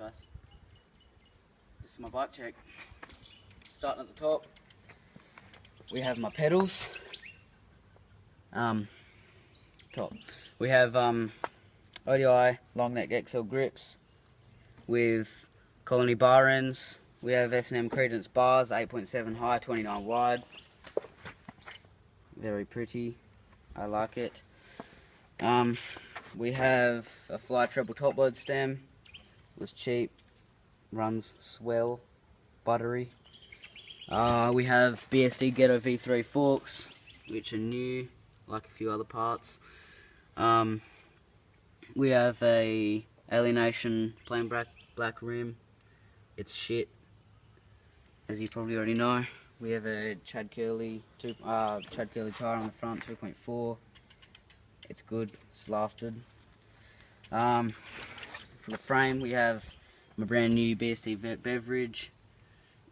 guys. This is my bike check. Starting at the top, we have my pedals. Top. We have ODI long neck XL grips with Colony bar ends. We have S&M Credence bars, 8.7 high, 29 wide. Very pretty. I like it. We have a Fly treble top load stem. It was cheap. Runs swell. Buttery. We have BSD Ghetto V3 forks, which are new, like a few other parts. We have a Alienation plain black rim. It's shit, as you probably already know. We have a Chad Curley tire on the front, 2.4. It's good. It's lasted. For the frame, we have my brand new BSD beverage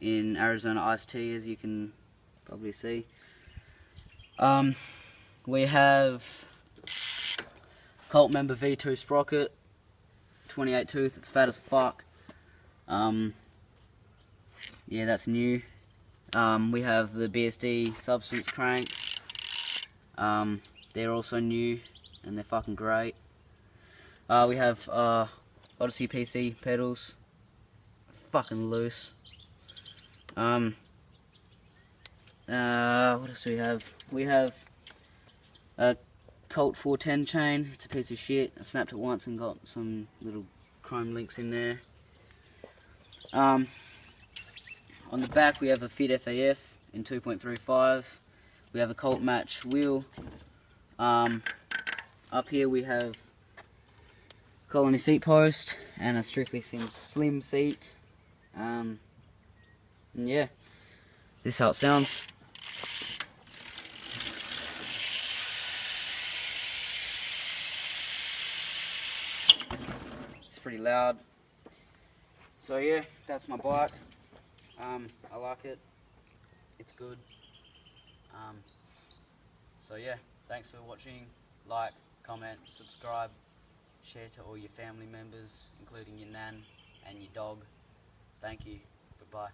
in Arizona iced tea, as you can probably see. We have Colt Member V2 sprocket, 28 tooth. It's fat as fuck. Yeah, that's new. We have the BSD Substance cranks. They're also new and they're fucking great. We have Odyssey PC pedals, fucking loose. What else do we have? We have a Colt 410 chain. It's a piece of shit. I snapped it once and got some little chrome links in there. On the back we have a Fit FAF in 2.35. We have a Colt match wheel. Up here we have Colony seat post and a Strictly Slim seat. And yeah, this is how it sounds. It's pretty loud. So yeah, that's my bike. I like it. It's good. So yeah, thanks for watching. Like, comment, subscribe, share to all your family members, including your nan and your dog. Thank you. Goodbye.